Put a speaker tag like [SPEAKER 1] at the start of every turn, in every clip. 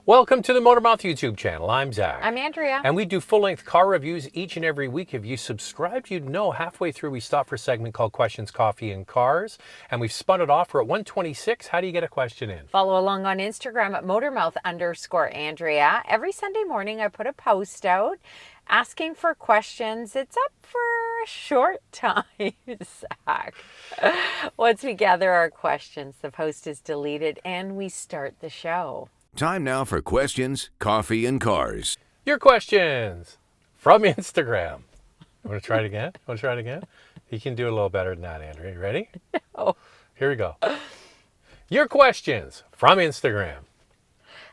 [SPEAKER 1] Welcome to the Motormouth YouTube channel. I'm Zach.
[SPEAKER 2] I'm Andrea.
[SPEAKER 1] And we do full-length car reviews each and every week. If you subscribed, you'd know halfway through we stop for a segment called Questions, Coffee, and Cars. And we've spun it off. We're at 126. How do you get a question in?
[SPEAKER 2] Follow along on Instagram at Motormouth_Andrea. Every Sunday morning I put a post out asking for questions. It's up for a short time, Zach. Once we gather our questions, the post is deleted and we start the show.
[SPEAKER 3] Time now for Questions, Coffee, and Cars.
[SPEAKER 1] Your questions from Instagram. Want to try it again? You can do a little better than that, Andrea. You ready?
[SPEAKER 2] No.
[SPEAKER 1] Here we go. Your questions from Instagram.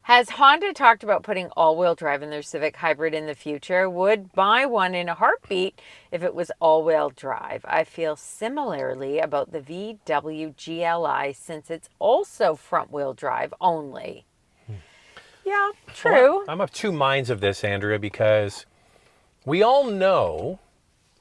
[SPEAKER 2] Has Honda talked about putting all-wheel drive in their Civic Hybrid in the future? Would buy one in a heartbeat if it was all-wheel drive. I feel similarly about the VW GLI since it's also front-wheel drive only. Yeah, true.
[SPEAKER 1] Well, I'm of two minds of this, Andrea, because we all know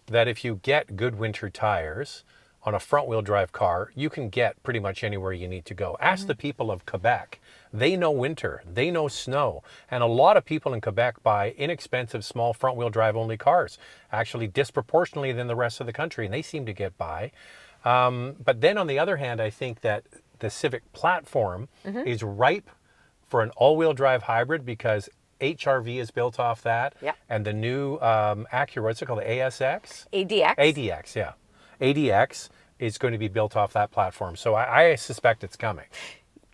[SPEAKER 1] that if you get good winter tires on a front-wheel drive car, you can get pretty much anywhere you need to go. Ask the people of Quebec. They know winter, they know snow, and a lot of people in Quebec buy inexpensive, small front-wheel drive only cars, actually disproportionately than the rest of the country, and they seem to get by. But then on the other hand, I think that the Civic platform is ripe for an all-wheel drive hybrid because HRV is built off that.
[SPEAKER 2] Yep.
[SPEAKER 1] And the new Acura, what's it called, the ASX?
[SPEAKER 2] ADX.
[SPEAKER 1] ADX, yeah. ADX is going to be built off that platform. So I suspect it's coming.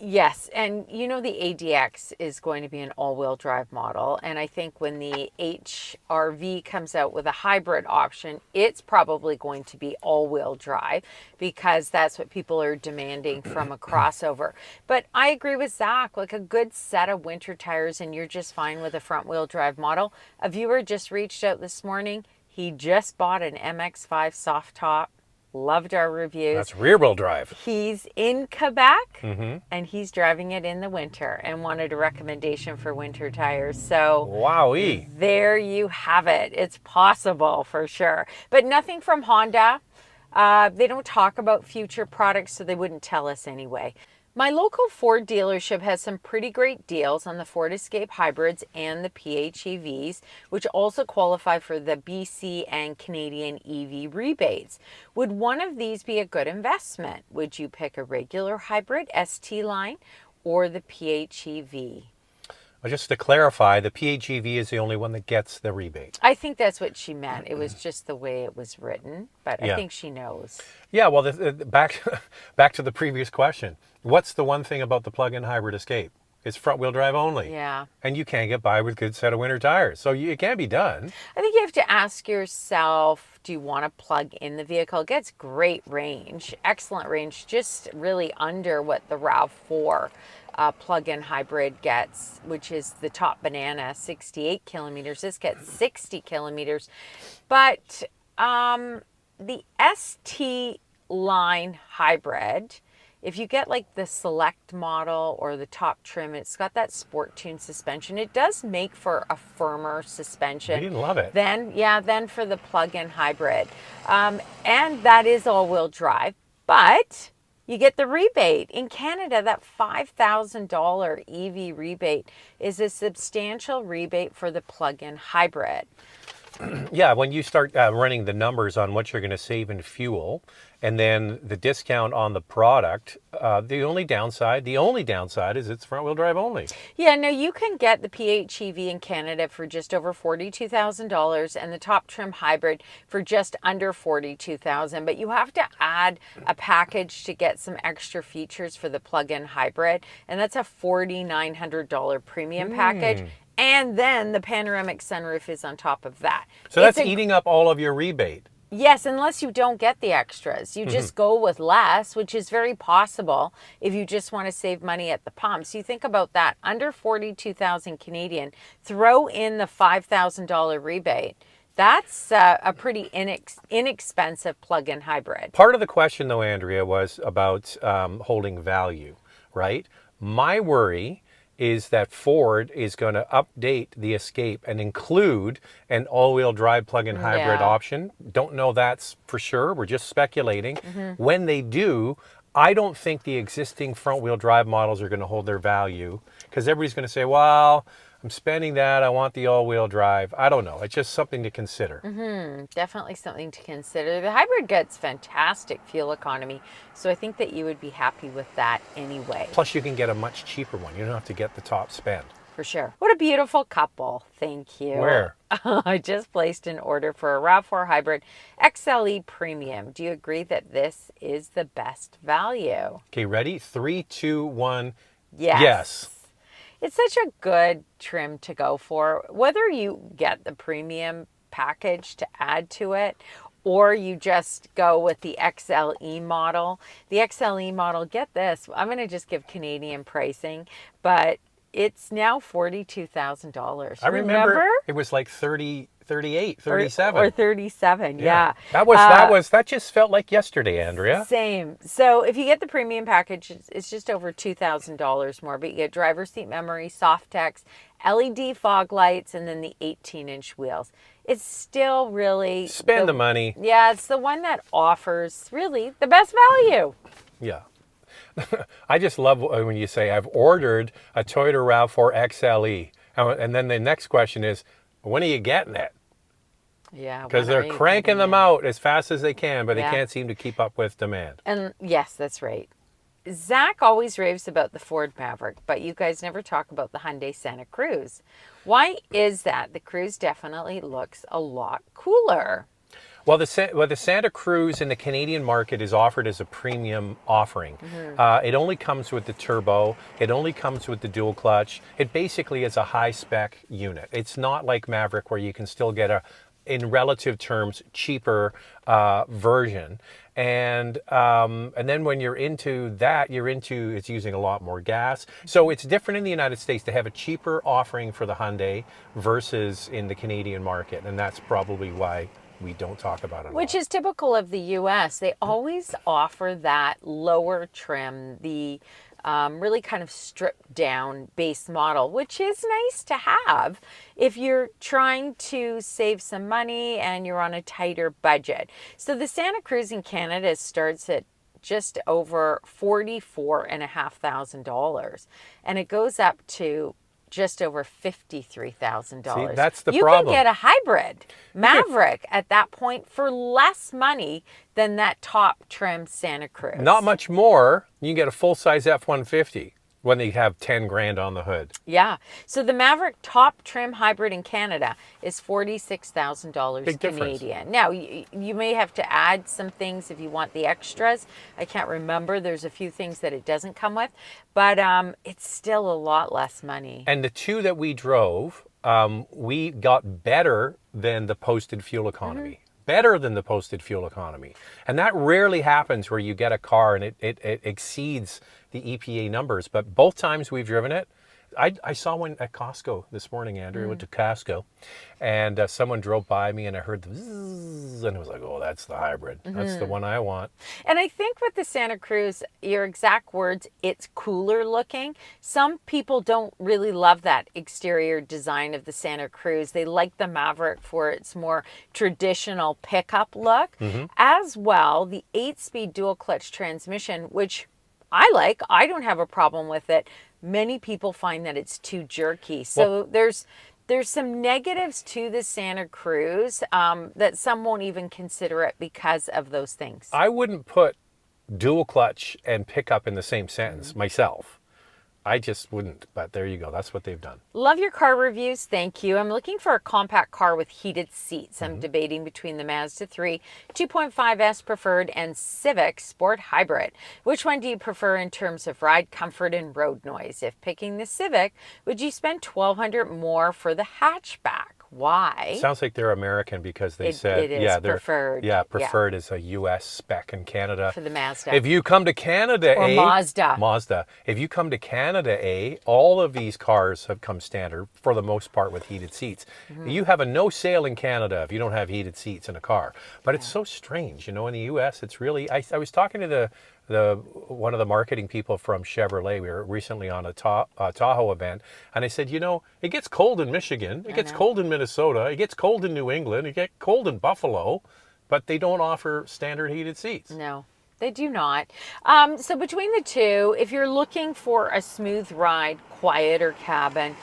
[SPEAKER 2] Yes, and you know the ADX is going to be an all-wheel drive model, and I think when the HRV comes out with a hybrid option, it's probably going to be all-wheel drive because that's what people are demanding from a crossover. But I agree with Zach, like a good set of winter tires and you're just fine with a front-wheel drive model. A viewer just reached out this morning. He just bought an MX-5 soft top. Loved our reviews.
[SPEAKER 1] That's rear-wheel drive.
[SPEAKER 2] He's in Quebec and he's driving it in the winter and wanted a recommendation for winter tires. So
[SPEAKER 1] Wowee.
[SPEAKER 2] There you have it. It's possible for sure. But nothing from Honda. They don't talk about future products, so they wouldn't tell us anyway. My local Ford dealership has some pretty great deals on the Ford Escape hybrids and the PHEVs, which also qualify for the BC and Canadian EV rebates. Would one of these be a good investment? Would you pick a regular hybrid ST line or the PHEV?
[SPEAKER 1] Well, just to clarify, the PHEV is the only one that gets the rebate.
[SPEAKER 2] I think that's what she meant. It was just the way it was written, but I think she knows.
[SPEAKER 1] Yeah, well, back to the previous question. What's the one thing about the plug-in hybrid Escape? It's front-wheel drive only.
[SPEAKER 2] Yeah.
[SPEAKER 1] And you can't get by with a good set of winter tires. So it can be done.
[SPEAKER 2] I think you have to ask yourself, do you want to plug in the vehicle? It gets great range, excellent range, just really under what the RAV4 plug-in hybrid gets, which is the top banana, 68 kilometers. This gets 60 kilometers. But the ST line hybrid, if you get like the select model or the top trim, it's got that sport tune suspension. It does make for a firmer suspension.
[SPEAKER 1] You love it.
[SPEAKER 2] Then for the plug-in hybrid. And that is all-wheel drive, but you get the rebate. In Canada, that $5,000 EV rebate is a substantial rebate for the plug-in hybrid.
[SPEAKER 1] Yeah, when you start running the numbers on what you're going to save in fuel and then the discount on the product, the only downside is it's front-wheel drive only.
[SPEAKER 2] Yeah, no, you can get the PHEV in Canada for just over $42,000 and the top trim hybrid for just under $42,000, but you have to add a package to get some extra features for the plug-in hybrid, and that's a $4,900 premium package. And then the panoramic sunroof is on top of that.
[SPEAKER 1] So that's eating up all of your rebate.
[SPEAKER 2] Yes, unless you don't get the extras. You just go with less, which is very possible if you just want to save money at the pumps. You think about that, under 42,000 Canadian, throw in the $5,000 rebate. That's a pretty inexpensive plug-in hybrid.
[SPEAKER 1] Part of the question, though, Andrea, was about holding value, right? My worry is that Ford is going to update the Escape and include an all-wheel drive plug-in hybrid option. Don't know that's for sure. We're just speculating. When they do, I don't think the existing front-wheel drive models are going to hold their value because everybody's going to say, well, I'm spending that. I want the all-wheel drive. I don't know. It's just something to consider.
[SPEAKER 2] Definitely something to consider. The hybrid gets fantastic fuel economy, so I think that you would be happy with that anyway.
[SPEAKER 1] Plus, you can get a much cheaper one. You don't have to get the top spend.
[SPEAKER 2] For sure. What a beautiful couple. Thank you.
[SPEAKER 1] Where?
[SPEAKER 2] I just placed an order for a RAV4 Hybrid XLE Premium. Do you agree that this is the best value?
[SPEAKER 1] Okay, ready? 3, 2, 1.
[SPEAKER 2] Yes.
[SPEAKER 1] Yes.
[SPEAKER 2] It's such a good trim to go for. Whether you get the premium package to add to it, or you just go with the XLE model. The XLE model, get this, I'm going to just give Canadian pricing, but it's now $42,000.
[SPEAKER 1] I remember it was like 30, 38, 37.
[SPEAKER 2] Or 37, yeah.
[SPEAKER 1] That just felt like yesterday, Andrea.
[SPEAKER 2] Same. So if you get the premium package, it's just over $2,000 more, but you get driver's seat memory, soft text, LED fog lights, and then the 18-inch wheels. It's still really...
[SPEAKER 1] Spend the money.
[SPEAKER 2] Yeah, it's the one that offers really the best value.
[SPEAKER 1] Yeah. I just love when you say, I've ordered a Toyota RAV4 XLE. And then the next question is, when are you getting it?
[SPEAKER 2] Yeah.
[SPEAKER 1] Because they're cranking them out as fast as they can, but they can't seem to keep up with demand.
[SPEAKER 2] And yes, that's right. Zach always raves about the Ford Maverick, but you guys never talk about the Hyundai Santa Cruz. Why is that? The Cruz definitely looks a lot cooler.
[SPEAKER 1] Well, the Santa Cruz in the Canadian market is offered as a premium offering. It only comes with the turbo. It only comes with the dual clutch. It basically is a high-spec unit. It's not like Maverick where you can still get a, in relative terms, cheaper version. And then when you're into that, it's using a lot more gas. So it's different in the United States to have a cheaper offering for the Hyundai versus in the Canadian market. And that's probably why we don't talk about it.
[SPEAKER 2] Which is typical of the U.S. They always offer that lower trim, the really kind of stripped down base model, which is nice to have if you're trying to save some money and you're on a tighter budget. So the Santa Cruz in Canada starts at just over $44,500, and it goes up to just over $53,000.
[SPEAKER 1] See, that's the
[SPEAKER 2] you
[SPEAKER 1] problem.
[SPEAKER 2] You can get a hybrid Maverick at that point for less money than that top trim Santa Cruz.
[SPEAKER 1] Not much more. You can get a full-size F-150 when they have 10 grand on the hood.
[SPEAKER 2] Yeah. So the Maverick top trim hybrid in Canada is $46,000 Canadian. Now, you may have to add some things if you want the extras. I can't remember. There's a few things that it doesn't come with, but it's still a lot less money.
[SPEAKER 1] And the two that we drove, we got better than the posted fuel economy. Better than the posted fuel economy. And that rarely happens where you get a car and it exceeds the EPA numbers. But both times we've driven it, I saw one at Costco this morning, Andrew. I went to Costco, and someone drove by me, and I heard the zzz, and I was like, oh, that's the hybrid. That's the one I want.
[SPEAKER 2] And I think with the Santa Cruz, your exact words, it's cooler looking. Some people don't really love that exterior design of the Santa Cruz. They like the Maverick for its more traditional pickup look. As well, the 8-speed dual clutch transmission, which I like. I don't have a problem with it. Many people find that it's too jerky. So there's some negatives to the Santa Cruz that some won't even consider it because of those things.
[SPEAKER 1] I wouldn't put dual clutch and pickup in the same sentence myself. I just wouldn't, but there you go. That's what they've done.
[SPEAKER 2] Love your car reviews. Thank you. I'm looking for a compact car with heated seats. I'm debating between the Mazda 3 2.5S Preferred and Civic Sport Hybrid. Which one do you prefer in terms of ride comfort and road noise? If picking the Civic, would you spend $1,200 more for the hatchback? Why?
[SPEAKER 1] Sounds like they're American because they said,
[SPEAKER 2] it is
[SPEAKER 1] they're
[SPEAKER 2] preferred.
[SPEAKER 1] Yeah, preferred is a U.S. spec in Canada.
[SPEAKER 2] For the Mazda.
[SPEAKER 1] If you come to Canada,
[SPEAKER 2] or
[SPEAKER 1] Mazda. If you come to Canada, all of these cars have come standard for the most part with heated seats. You have a no sale in Canada if you don't have heated seats in a car. But it's so strange, in the U.S. It's really. I was talking to one of the marketing people from Chevrolet. We were recently on a Tahoe event, and I said, it gets cold in Michigan, it gets cold in Minnesota, it gets cold in New England, it gets cold in Buffalo, but they don't offer standard heated seats.
[SPEAKER 2] No. They do not. So between the two, if you're looking for a smooth ride, quieter cabin,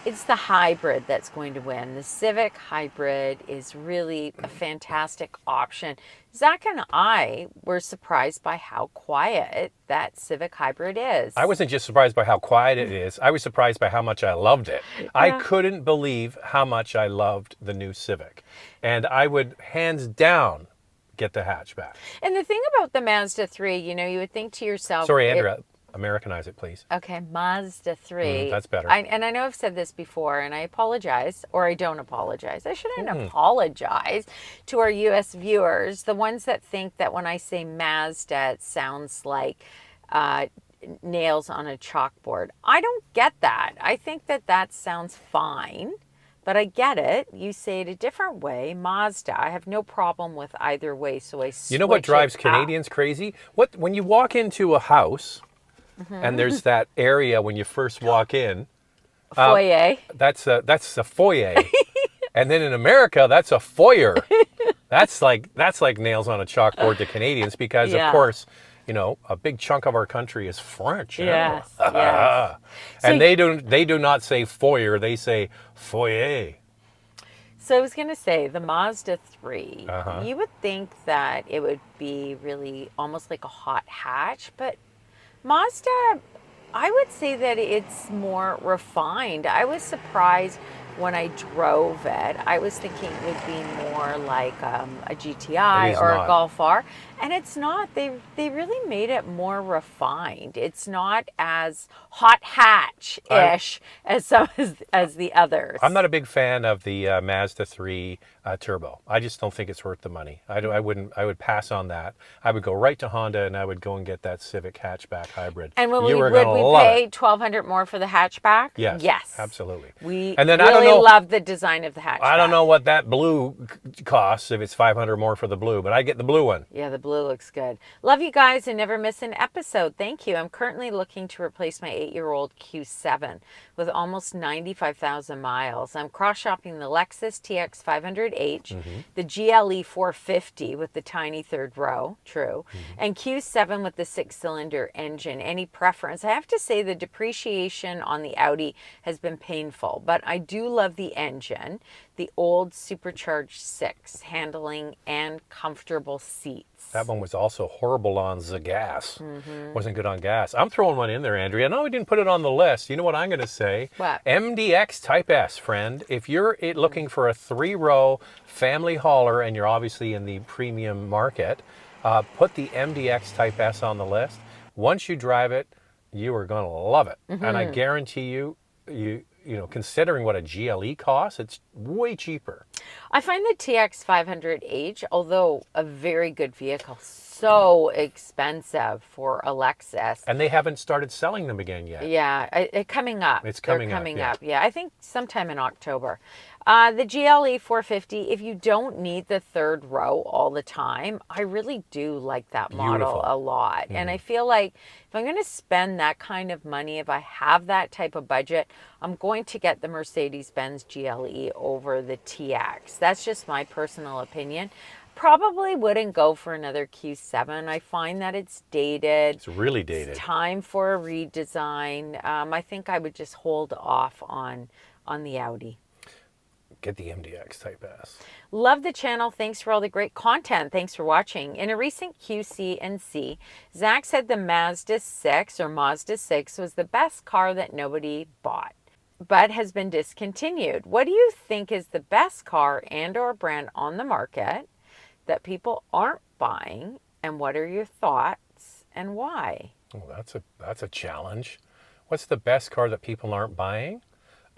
[SPEAKER 2] it's the hybrid that's going to win. The Civic hybrid is really a fantastic option. Zach and I were surprised by how quiet that Civic hybrid is.
[SPEAKER 1] I wasn't just surprised by how quiet it is. I was surprised by how much I loved it. Yeah. I couldn't believe how much I loved the new Civic. And I would, hands down, get the hatchback.
[SPEAKER 2] And the thing about the Mazda 3, you know, you would think to yourself...
[SPEAKER 1] Sorry, Andrea. Americanize it, please.
[SPEAKER 2] Okay, Mazda 3.
[SPEAKER 1] That's better.
[SPEAKER 2] And I know I've said this before, and I apologize, or I don't apologize. I shouldn't apologize to our U.S. viewers, the ones that think that when I say Mazda, it sounds like nails on a chalkboard. I don't get that. I think that that sounds fine, but I get it. You say it a different way, Mazda. I have no problem with either way, so I switch.
[SPEAKER 1] You know what drives Canadians crazy? When you walk into a house... and there's that area when you first walk in.
[SPEAKER 2] Foyer.
[SPEAKER 1] That's a foyer. And then in America, that's a foyer. That's like nails on a chalkboard to Canadians because, of course, you know, a big chunk of our country is French.
[SPEAKER 2] Yes. Yes.
[SPEAKER 1] And they do not say foyer, they say foyer.
[SPEAKER 2] So I was going to say, the Mazda 3, you would think that it would be really almost like a hot hatch, but Mazda, I would say that it's more refined. I was surprised when I drove it. I was thinking it would be more like a GTI or a Golf R. And it's not. They really made it more refined. It's not as hot hatch-ish as the others.
[SPEAKER 1] I'm not a big fan of the Mazda 3 Turbo. I just don't think it's worth the money. I would pass on that. I would go right to Honda and I would go and get that Civic hatchback hybrid.
[SPEAKER 2] And would we pay $1,200 more for the hatchback?
[SPEAKER 1] Yes.
[SPEAKER 2] Yes.
[SPEAKER 1] Absolutely.
[SPEAKER 2] And then really love the design of the hatchback.
[SPEAKER 1] I don't know what that blue costs if it's $500 more for the blue, but I get the blue one.
[SPEAKER 2] Yeah, the blue looks good. Love you guys and never miss an episode. Thank you. I'm currently looking to replace my 8-year-old Q7 with almost 95,000 miles. I'm cross-shopping the Lexus TX 500H, the GLE 450 with the tiny third row, and Q7 with the 6-cylinder engine. Any preference? I have to say the depreciation on the Audi has been painful, but I do love the engine, the old supercharged 6, handling and comfortable seats.
[SPEAKER 1] That one was also horrible on the gas. Wasn't good on gas. I'm throwing one in there, Andrea. No, we didn't put it on the list. You know what I'm going to say?
[SPEAKER 2] What?
[SPEAKER 1] MDX Type S, friend. If you're looking for a 3-row family hauler and you're obviously in the premium market, put the MDX Type S on the list. Once you drive it, you are going to love it. And I guarantee you, you know, considering what a GLE costs, it's way cheaper.
[SPEAKER 2] I find the TX 500H, although a very good vehicle, so expensive for a Lexus.
[SPEAKER 1] And they haven't started selling them again yet.
[SPEAKER 2] Yeah, coming up.
[SPEAKER 1] It's coming
[SPEAKER 2] up. Yeah, I think sometime in October. The GLE 450, if you don't need the third row all the time, I really do like that model a lot. And I feel like if I'm going to spend that kind of money, if I have that type of budget, I'm going to get the Mercedes-Benz GLE over the TX. That's just my personal opinion. Probably wouldn't go for another Q7. I find that it's dated.
[SPEAKER 1] It's really dated.
[SPEAKER 2] It's time for a redesign. I think I would just hold off on the Audi.
[SPEAKER 1] Get the MDX Type S.
[SPEAKER 2] Love the channel. Thanks for all the great content. Thanks for watching. In a recent QC&C, Zach said the Mazda 6 was the best car that nobody bought, but has been discontinued. What do you think is the best car and or brand on the market that people aren't buying, and what are your thoughts and why?
[SPEAKER 1] Oh, that's a challenge. What's the best car that people aren't buying?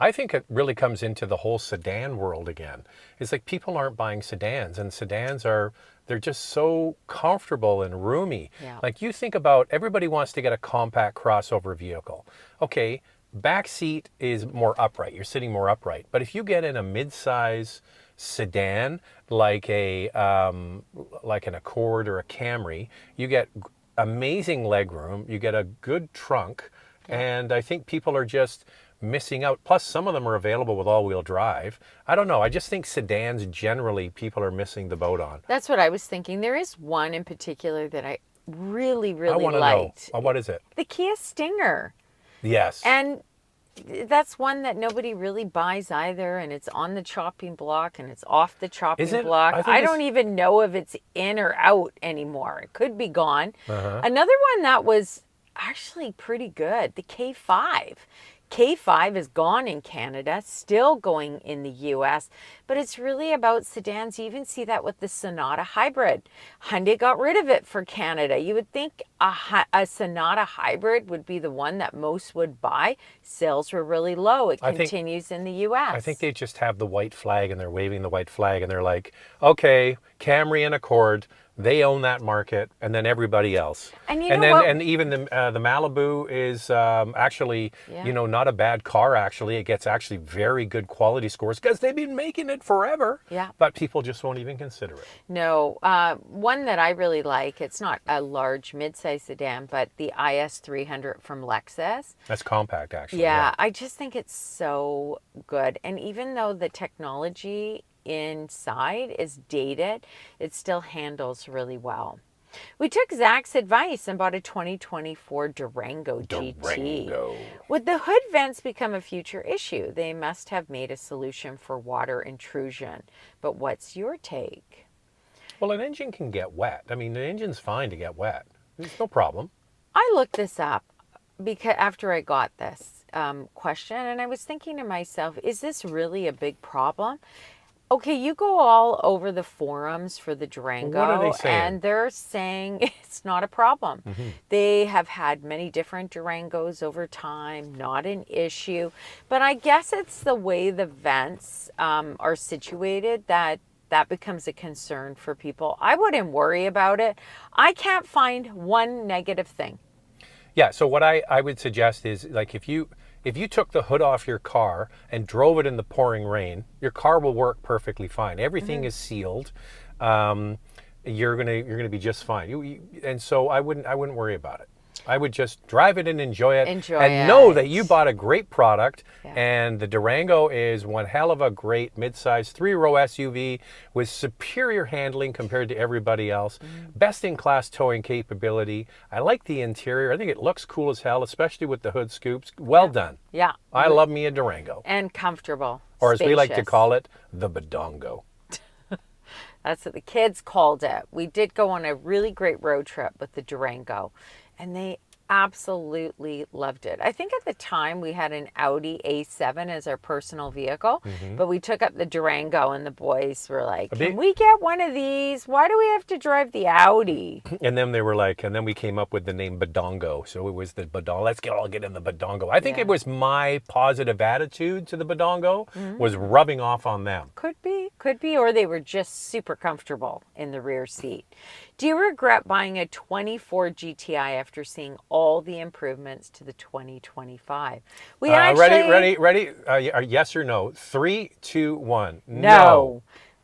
[SPEAKER 1] I think it really comes into the whole sedan world again. It's like people aren't buying sedans, and sedans they're just so comfortable and roomy.
[SPEAKER 2] Yeah.
[SPEAKER 1] Like you think about, everybody wants to get a compact crossover vehicle. Okay, back seat is more upright. You're sitting more upright. But if you get in a mid-size sedan like an Accord or a Camry, you get amazing legroom, you get a good trunk, and I think people are just missing out. Plus, some of them are available with all-wheel drive. I don't know. I just think sedans generally people are missing the boat on.
[SPEAKER 2] That's what I was thinking. There is one in particular that really,
[SPEAKER 1] I
[SPEAKER 2] really
[SPEAKER 1] want to know.
[SPEAKER 2] liked.
[SPEAKER 1] What is it?
[SPEAKER 2] The Kia Stinger.
[SPEAKER 1] Yes.
[SPEAKER 2] And that's one that nobody really buys either, and it's on the chopping block and it's off the chopping
[SPEAKER 1] Is it?
[SPEAKER 2] block.
[SPEAKER 1] I think
[SPEAKER 2] I
[SPEAKER 1] it's-
[SPEAKER 2] don't even know if it's in or out anymore. It could be gone.
[SPEAKER 1] Uh-huh.
[SPEAKER 2] Another one that was actually pretty good, the K5. K5 is gone in Canada, still going in the US, but it's really about sedans. You even see that with the Sonata Hybrid. Hyundai got rid of it for Canada. You would think a Sonata Hybrid would be the one that most would buy. Sales were really low. It continues in the US.
[SPEAKER 1] I think they just have the white flag and they're waving the white flag and they're like, okay, Camry and Accord, they own that market, and then everybody else.
[SPEAKER 2] And you know what?
[SPEAKER 1] And even the Malibu is actually, not a bad car. Actually, it gets actually very good quality scores because they've been making it forever.
[SPEAKER 2] Yeah.
[SPEAKER 1] But people just won't even consider it.
[SPEAKER 2] No, one that I really like. It's not a large mid-size sedan, but the IS 300 from Lexus.
[SPEAKER 1] That's compact, actually.
[SPEAKER 2] Yeah, I just think it's so good. And even though the technology inside is dated, it still handles really well. We took Zach's advice and bought a 2024 Durango GT. Would the hood vents become a future issue? They must have made a solution for water intrusion. But what's your take?
[SPEAKER 1] Well, an engine can get wet. I mean, the engine's fine to get wet. There's no problem.
[SPEAKER 2] I looked this up because after I got this question, and I was thinking to myself, is this really a big problem? Okay, you go all over the forums for the Durango,
[SPEAKER 1] What are they saying?
[SPEAKER 2] and they're saying it's not a problem. They have had many different Durangos over time, not an issue. But I guess it's the way the vents are situated that becomes a concern for people. I wouldn't worry about it. I can't find one negative thing.
[SPEAKER 1] Yeah, so what I would suggest is, like, if you took the hood off your car and drove it in the pouring rain, your car will work perfectly fine. Everything is sealed. You're gonna be just fine. And so I wouldn't worry about it. I would just drive it and enjoy it. Know that you bought a great product.
[SPEAKER 2] Yeah.
[SPEAKER 1] And the Durango is one hell of a great mid-size 3-row SUV with superior handling compared to everybody else. Best-in-class towing capability. I like the interior. I think it looks cool as hell, especially with the hood scoops. Well done.
[SPEAKER 2] Yeah.
[SPEAKER 1] I love me a Durango.
[SPEAKER 2] And comfortable.
[SPEAKER 1] Or as we like to
[SPEAKER 2] spacious.
[SPEAKER 1] call it, the Badongo.
[SPEAKER 2] That's what the kids called it. We did go on a really great road trip with the Durango, and they absolutely loved it. I think at the time we had an Audi A7 as our personal vehicle, but we took up the Durango, and the boys were like, can we get one of these? Why do we have to drive the Audi?
[SPEAKER 1] And then they were like, and then we came up with the name Badongo. So it was the Badongo. Let's all get in the Badongo. I think it was my positive attitude to the Badongo was rubbing off on them.
[SPEAKER 2] Could be, or they were just super comfortable in the rear seat. Do you regret buying a 24 GTI after seeing all the improvements to the 2025? We actually...
[SPEAKER 1] Ready? Yes or no? 3, 2, 1.
[SPEAKER 2] No.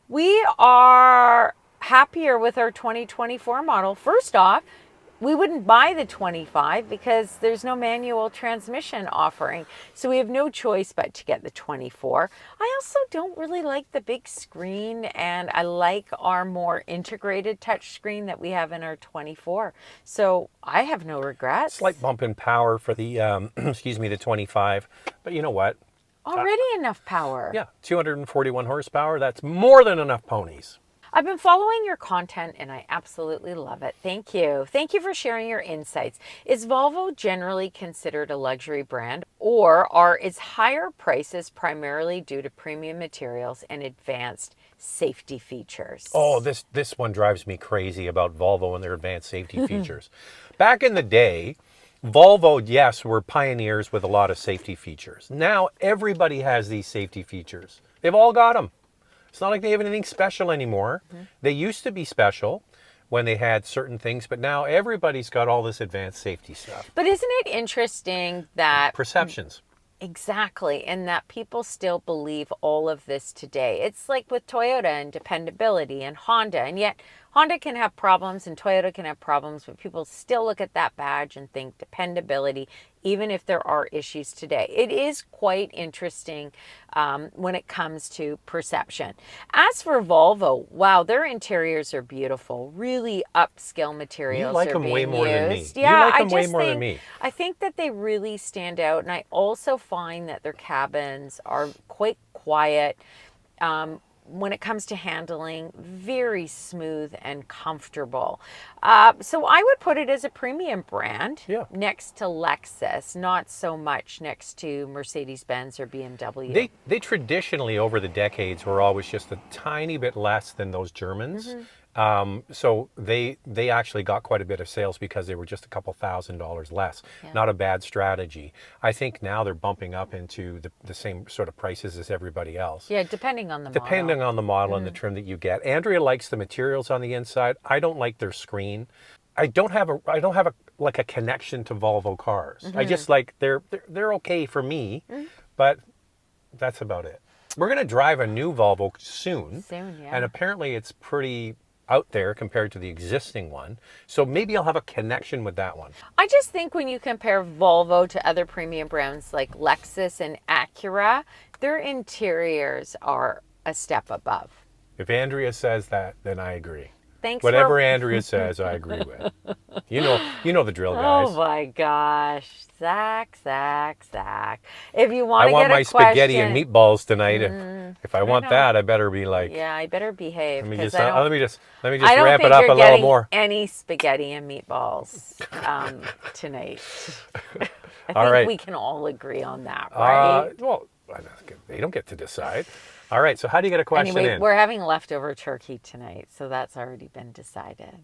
[SPEAKER 2] We are happier with our 2024 model. First off, we wouldn't buy the 25 because there's no manual transmission offering. So we have no choice but to get the 24. I also don't really like the big screen, and I like our more integrated touch screen that we have in our 24. So I have no regrets.
[SPEAKER 1] Slight bump in power for the, the 25. But you know what?
[SPEAKER 2] Already enough power.
[SPEAKER 1] Yeah, 241 horsepower. That's more than enough ponies.
[SPEAKER 2] I've been following your content and I absolutely love it. Thank you. Thank you for sharing your insights. Is Volvo generally considered a luxury brand, or are its higher prices primarily due to premium materials and advanced safety features?
[SPEAKER 1] Oh, this one drives me crazy about Volvo and their advanced safety features. Back in the day, Volvo, yes, were pioneers with a lot of safety features. Now everybody has these safety features. They've all got them. It's not like they have anything special anymore. They used to be special when they had certain things, but now everybody's got all this advanced safety stuff.
[SPEAKER 2] But isn't it interesting that...
[SPEAKER 1] Perceptions.
[SPEAKER 2] Exactly, and that people still believe all of this today. It's like with Toyota and dependability and Honda, and yet Honda can have problems and Toyota can have problems, but people still look at that badge and think dependability even if there are issues today. It is quite interesting when it comes to perception. As for Volvo, wow, their interiors are beautiful. Really upscale materials.
[SPEAKER 1] You like
[SPEAKER 2] are
[SPEAKER 1] them way
[SPEAKER 2] being
[SPEAKER 1] more than me.
[SPEAKER 2] used.
[SPEAKER 1] You
[SPEAKER 2] Yeah,
[SPEAKER 1] like
[SPEAKER 2] I
[SPEAKER 1] them way
[SPEAKER 2] just
[SPEAKER 1] more than
[SPEAKER 2] think,
[SPEAKER 1] me.
[SPEAKER 2] I think that they really stand out, and I also find that their cabins are quite quiet. When it comes to handling, very smooth and comfortable. So I would put it as a premium brand next to Lexus, not so much next to Mercedes-Benz or BMW.
[SPEAKER 1] They traditionally, over the decades, were always just a tiny bit less than those Germans. So they actually got quite a bit of sales because they were just a couple $1,000s less. Not a bad strategy. I think now they're bumping up into the same sort of prices as everybody else.
[SPEAKER 2] Yeah, depending on the model.
[SPEAKER 1] Depending on the model and the trim that you get. Andrea likes the materials on the inside. I don't like their screen. I don't have like a connection to Volvo cars. I just like they're okay for me, but that's about it. We're gonna drive a new Volvo soon. And apparently it's pretty out there compared to the existing one. So maybe I'll have a connection with that one.
[SPEAKER 2] I just think when you compare Volvo to other premium brands like Lexus and Acura, their interiors are a step above.
[SPEAKER 1] If Andrea says that, then I agree.
[SPEAKER 2] Thanks
[SPEAKER 1] Whatever Andrea says, I agree with. You know the drill, guys.
[SPEAKER 2] Oh my gosh. Zach. If you want to get a question.
[SPEAKER 1] I want my spaghetti and meatballs tonight. If I want that, I better be like.
[SPEAKER 2] Yeah, I better behave.
[SPEAKER 1] Let me just
[SPEAKER 2] I don't
[SPEAKER 1] ramp
[SPEAKER 2] think
[SPEAKER 1] it up
[SPEAKER 2] you're
[SPEAKER 1] a little
[SPEAKER 2] getting
[SPEAKER 1] more.
[SPEAKER 2] any spaghetti and meatballs tonight. I think
[SPEAKER 1] All right.
[SPEAKER 2] we can all agree on that, right?
[SPEAKER 1] Well, they don't get to decide. All right, so how do you get a question
[SPEAKER 2] anyway,
[SPEAKER 1] in?
[SPEAKER 2] We're having leftover turkey tonight, so that's already been decided.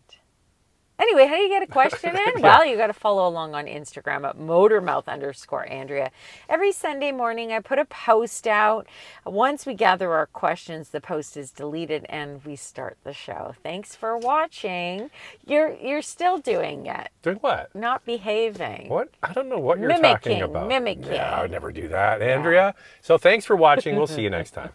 [SPEAKER 2] Anyway, how do you get a question in? Well, you got to follow along on Instagram at motormouth_Andrea. Every Sunday morning, I put a post out. Once we gather our questions, the post is deleted and we start the show. Thanks for watching. You're still doing it.
[SPEAKER 1] Doing what?
[SPEAKER 2] Not behaving.
[SPEAKER 1] What? I don't know what you're talking about.
[SPEAKER 2] Mimicking.
[SPEAKER 1] Yeah, I would never do that, Andrea. So thanks for watching. We'll see you next time.